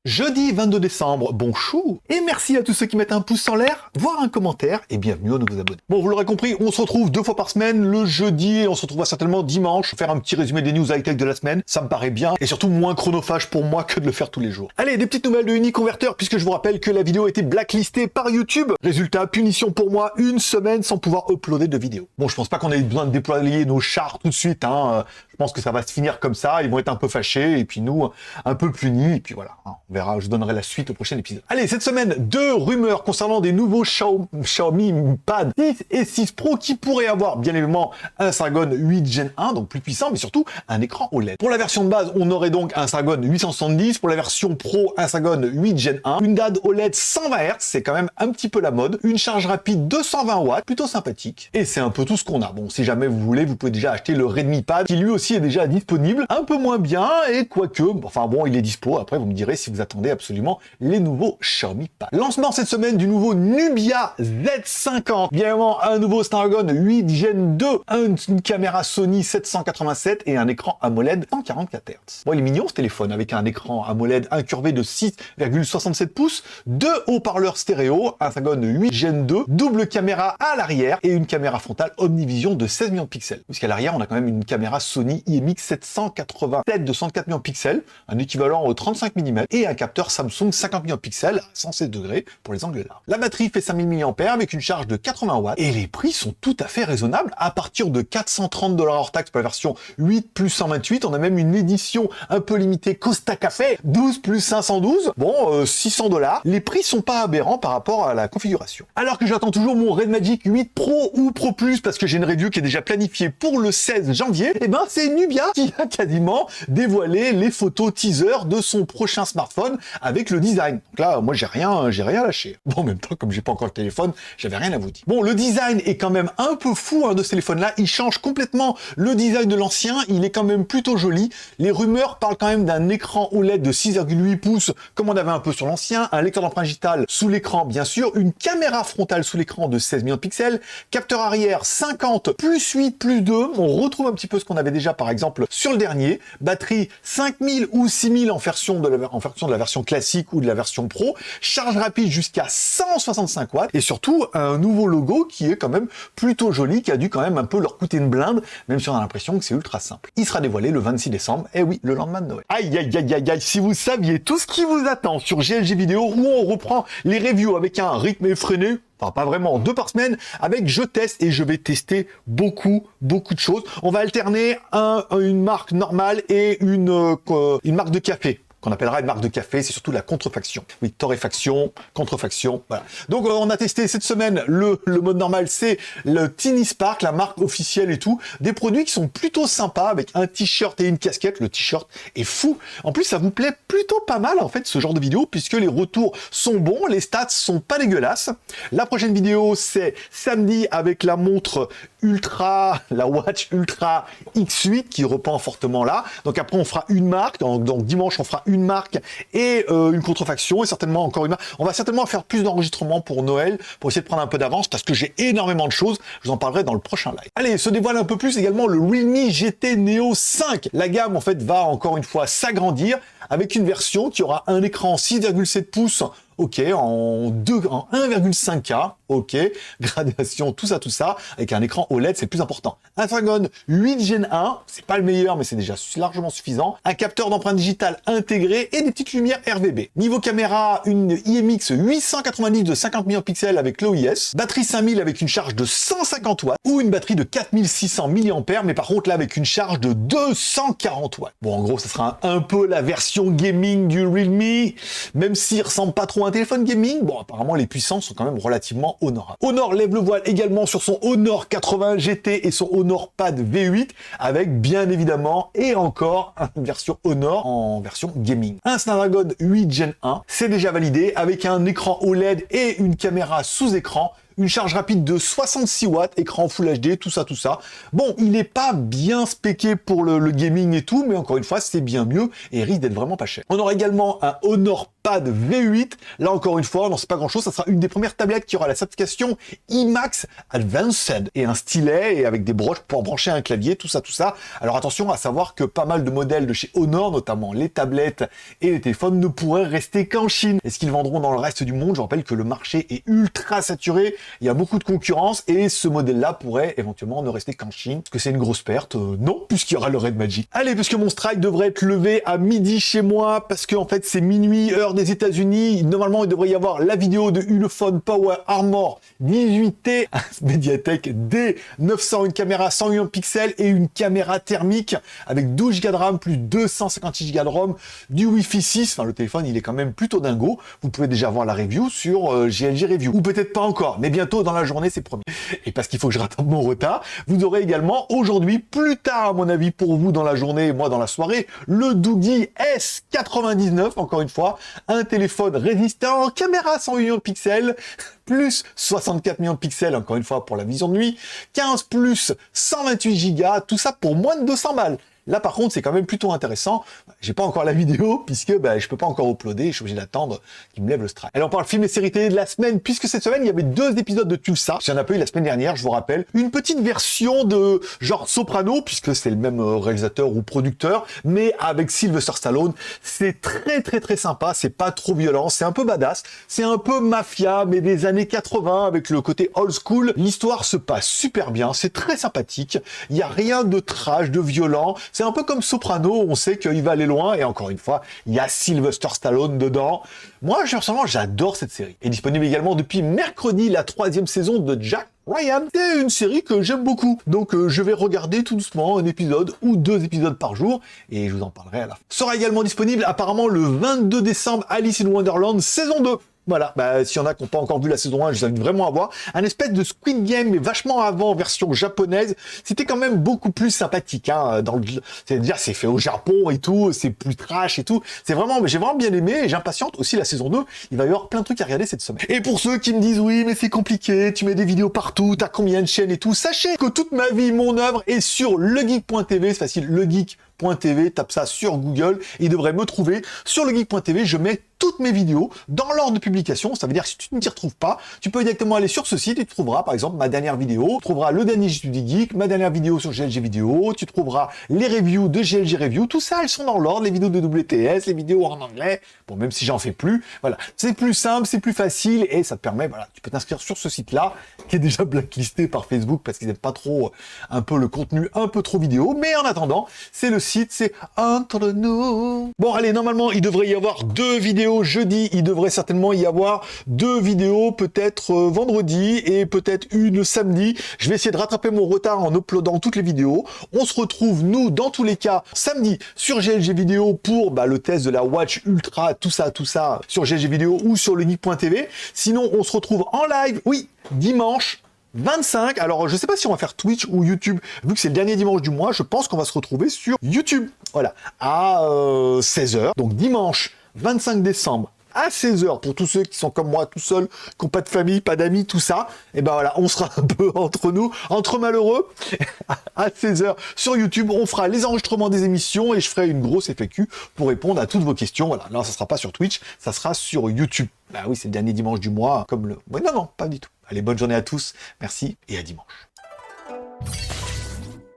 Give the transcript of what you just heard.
Jeudi 22 décembre, bon chou. Et merci à tous ceux qui mettent un pouce en l'air, voire un commentaire, et bienvenue aux nouveaux abonnés. Bon, vous l'aurez compris, on se retrouve 2 fois par semaine, le jeudi, et on se retrouvera certainement dimanche, faire un petit résumé des news high-tech de la semaine, ça me paraît bien, et surtout moins chronophage pour moi que de le faire tous les jours. Allez, des petites nouvelles de Uniconverter, puisque je vous rappelle que la vidéo a été blacklistée par YouTube. Résultat, punition pour moi, 1 semaine sans pouvoir uploader de vidéo. Bon, je pense pas qu'on ait besoin de déployer nos chars tout de suite, hein. Je pense que ça va se finir comme ça, ils vont être un peu fâchés, et puis nous, un peu punis, et puis voilà, hein. On verra, je donnerai la suite au prochain épisode. Allez, cette semaine, 2 rumeurs concernant des nouveaux Xiaomi Pad 6 et 6 Pro qui pourraient avoir bien évidemment un Snapdragon 8 Gen 1, donc plus puissant, mais surtout un écran OLED. Pour la version de base, on aurait donc un Snapdragon 870, pour la version Pro, un Snapdragon 8 Gen 1, une DAD OLED 120 Hz, c'est quand même un petit peu la mode, une charge rapide 220 watts, plutôt sympathique, et c'est un peu tout ce qu'on a. Bon, si jamais vous voulez, vous pouvez déjà acheter le Redmi Pad, qui lui aussi est déjà disponible, un peu moins bien, et quoique, enfin bon, il est dispo, après vous me direz si vous attendez absolument les nouveaux Xiaomi Pad. Lancement cette semaine du nouveau Nubia Z50, bien évidemment un nouveau Snapdragon 8 Gen 2, une caméra Sony 787 et un écran AMOLED 144 Hz. Bon, il est mignon ce téléphone avec un écran AMOLED incurvé de 6,67 pouces, 2 haut-parleurs stéréo, un Snapdragon 8 Gen 2, double caméra à l'arrière et une caméra frontale Omnivision de 16 millions de pixels. Puisqu'à l'arrière, on a quand même une caméra Sony IMX 787 de 104 millions de pixels, un équivalent au 35 mm et un capteur Samsung 50 millions de pixels à 116 degrés pour les angles larges. La batterie fait 5000 mAh avec une charge de 80 watts et les prix sont tout à fait raisonnables à partir de 430 $ hors taxe pour la version 8 plus 128. On a même une édition un peu limitée Costa Café 12 plus 512. Bon, 600 $. Les prix sont pas aberrants par rapport à la configuration. Alors que j'attends toujours mon Red Magic 8 Pro ou Pro Plus parce que j'ai une review qui est déjà planifiée pour le 16 janvier, et ben c'est Nubia qui a quasiment dévoilé les photos teaser de son prochain smartphone avec le design. Donc là, moi j'ai rien lâché. Bon, en même temps, comme j'ai pas encore le téléphone, j'avais rien à vous dire. Bon, le design est quand même un peu fou hein, de ce téléphone-là. Il change complètement le design de l'ancien. Il est quand même plutôt joli. Les rumeurs parlent quand même d'un écran OLED de 6,8 pouces, comme on avait un peu sur l'ancien, un lecteur d'empreinte digitale sous l'écran, bien sûr, une caméra frontale sous l'écran de 16 millions de pixels, capteur arrière 50 plus 8 plus 2. On retrouve un petit peu ce qu'on avait déjà, par exemple, sur le dernier. Batterie 5000 ou 6000 en fonction de la version classique ou de la version Pro. Charge rapide jusqu'à 165 watts. Et surtout, un nouveau logo qui est quand même plutôt joli, qui a dû quand même un peu leur coûter une blinde, même si on a l'impression que c'est ultra simple. Il sera dévoilé le 26 décembre. Eh oui, le lendemain de Noël. Aïe, aïe, aïe, aïe, aïe. Si vous saviez tout ce qui vous attend sur GLG Vidéo, où on reprend les reviews avec un rythme effréné, enfin pas vraiment, 2 par semaine, avec je teste et je vais tester beaucoup de choses. On va alterner une marque normale et une marque de café, qu'on appellera une marque de café, c'est surtout la contrefaction. Oui, torréfaction, contrefaction, voilà. Donc on a testé cette semaine le mode normal, c'est le Tiny Spark, la marque officielle et tout. Des produits qui sont plutôt sympas avec un t-shirt et une casquette. Le t-shirt est fou. En plus, ça vous plaît plutôt pas mal en fait ce genre de vidéo puisque les retours sont bons, les stats sont pas dégueulasses. La prochaine vidéo, c'est samedi avec la montre Ultra, la Watch Ultra X8 qui reprend fortement là. Donc après, on fera une marque. Donc dimanche, on fera une marque et une contrefaction et certainement encore une marque. On va certainement faire plus d'enregistrements pour Noël pour essayer de prendre un peu d'avance parce que j'ai énormément de choses. Je vous en parlerai dans le prochain live. Allez, se dévoile un peu plus également le Realme GT Neo 5. La gamme en fait va encore une fois s'agrandir avec une version qui aura un écran 6,7 pouces. Ok, en 1,5K, ok, gradation, tout ça, avec un écran OLED, c'est le plus important. Un Snapdragon 8 Gen 1, c'est pas le meilleur, mais c'est déjà largement suffisant. Un capteur d'empreinte digitale intégré et des petites lumières RGB. Niveau caméra, une IMX 890 de 50 millions de pixels avec l'OIS. Batterie 5000 avec une charge de 150 watts ou une batterie de 4600 mAh, mais par contre là avec une charge de 240 watts. Bon, en gros, ça sera un peu la version gaming du Realme, même s'il ressemble pas trop à un téléphone gaming, bon, apparemment les puissances sont quand même relativement honorables. Honor lève le voile également sur son Honor 80 GT et son Honor Pad V8 avec bien évidemment et encore une version Honor en version gaming. Un Snapdragon 8 Gen 1, c'est déjà validé avec un écran OLED et une caméra sous écran. Une charge rapide de 66 watts, écran Full HD, tout ça. Bon, il n'est pas bien spéqué pour le gaming et tout, mais encore une fois, c'est bien mieux et risque d'être vraiment pas cher. On aura également un Honor Pad V8. Là encore une fois, non c'est pas grand chose, ça sera une des premières tablettes qui aura la certification IMAX Advanced et un stylet et avec des broches pour brancher un clavier, tout ça. Alors attention à savoir que pas mal de modèles de chez Honor, notamment les tablettes et les téléphones, ne pourraient rester qu'en Chine. Est-ce qu'ils vendront dans le reste du monde? Je rappelle que le marché est ultra saturé, il y a beaucoup de concurrence et ce modèle-là pourrait éventuellement ne rester qu'en Chine. Est-ce que c'est une grosse perte? Non, puisqu'il y aura le Red Magic. Allez, puisque mon strike devrait être levé à midi chez moi, parce qu'en fait c'est minuit, heure des États-Unis. Normalement, il devrait y avoir la vidéo de Ulefone Power Armor 18T, Mediatek D900, une caméra 108 pixels et une caméra thermique avec 12 Go de RAM plus 256 Go de ROM, du Wi-Fi 6. Enfin, le téléphone, il est quand même plutôt dingo. Vous pouvez déjà voir la review sur GLG Review. Ou peut-être pas encore, mais bientôt dans la journée, c'est promis. Et parce qu'il faut que je rattrape mon retard, vous aurez également aujourd'hui, plus tard à mon avis pour vous dans la journée et moi dans la soirée, le Doogee S99, encore une fois, un téléphone résistant, caméra 108 pixels, plus 64 millions de pixels, encore une fois pour la vision de nuit, 15 plus 128 Go, tout ça pour moins de 200 balles. Là, par contre, c'est quand même plutôt intéressant. J'ai pas encore la vidéo, puisque je peux pas encore uploader, je suis obligé d'attendre qu'il me lève le strike. Alors, on parle film et série télé de la semaine, puisque cette semaine, il y avait 2 épisodes de Tulsa. J'en ai pas eu la semaine dernière, je vous rappelle. Une petite version de genre Soprano, puisque c'est le même réalisateur ou producteur, mais avec Sylvester Stallone. C'est très sympa, c'est pas trop violent, c'est un peu badass, c'est un peu mafia, mais des années 80, avec le côté old school. L'histoire se passe super bien, c'est très sympathique, il y a rien de trash, de violent. C'est un peu comme Soprano, on sait qu'il va aller loin, et encore une fois, il y a Sylvester Stallone dedans. Moi, personnellement, j'adore cette série. Elle est disponible également depuis mercredi, la 3e saison de Jack Ryan. C'est une série que j'aime beaucoup, donc je vais regarder tout doucement un épisode ou 2 épisodes par jour, et je vous en parlerai à la fin. Sera également disponible apparemment le 22 décembre, Alice in Wonderland, saison 2. Voilà, s'il y en a qui n'ont pas encore vu la saison 1, je vous invite vraiment à voir. Un espèce de Squid Game, mais vachement avant, version japonaise. C'était quand même beaucoup plus sympathique, hein. C'est-à-dire, c'est fait au Japon et tout, c'est plus trash et tout. J'ai vraiment bien aimé et j'impatiente aussi la saison 2. Il va y avoir plein de trucs à regarder cette semaine. Et pour ceux qui me disent, oui, mais c'est compliqué, tu mets des vidéos partout, t'as combien de chaînes et tout, sachez que toute ma vie, mon œuvre est sur legeek.tv, c'est facile, legeek.tv, tape ça sur Google, et il devrait me trouver. Sur legeek.tv, je mets toutes mes vidéos dans l'ordre de publication. Ça veut dire que si tu ne t'y retrouves pas, tu peux directement aller sur ce site et tu trouveras par exemple ma dernière vidéo, tu trouveras le dernier JT du Geek, ma dernière vidéo sur GLG Vidéo, tu trouveras les reviews de GLG Review, tout ça, elles sont dans l'ordre, les vidéos de WTS, les vidéos en anglais, bon, même si j'en fais plus, voilà. C'est plus simple, c'est plus facile et ça te permet, voilà, tu peux t'inscrire sur ce site-là, qui est déjà blacklisté par Facebook parce qu'ils n'aiment pas trop un peu le contenu un peu trop vidéo, mais en attendant, c'est le site, c'est entre nous. Bon, allez, normalement, il devrait y avoir 2 vidéos jeudi, il devrait certainement y avoir 2 vidéos, peut-être vendredi et peut-être une samedi. Je vais essayer de rattraper mon retard en uploadant toutes les vidéos. On se retrouve, nous, dans tous les cas, samedi sur GLG Vidéo pour le test de la Watch Ultra, tout ça, sur GLG Vidéo ou sur legeek.tv. Sinon, on se retrouve en live, oui, dimanche 25, alors je sais pas si on va faire Twitch ou YouTube, vu que c'est le dernier dimanche du mois, je pense qu'on va se retrouver sur YouTube, voilà, à 16h, donc dimanche 25 décembre à 16h, pour tous ceux qui sont comme moi, tout seuls, qui n'ont pas de famille, pas d'amis, tout ça, et voilà, on sera un peu entre nous, entre malheureux, à 16h sur YouTube, on fera les enregistrements des émissions, et je ferai une grosse FAQ pour répondre à toutes vos questions, voilà, là, ça sera pas sur Twitch, ça sera sur YouTube. Oui, c'est le dernier dimanche du mois, comme le... non, pas du tout. Allez, bonne journée à tous, merci, et à dimanche.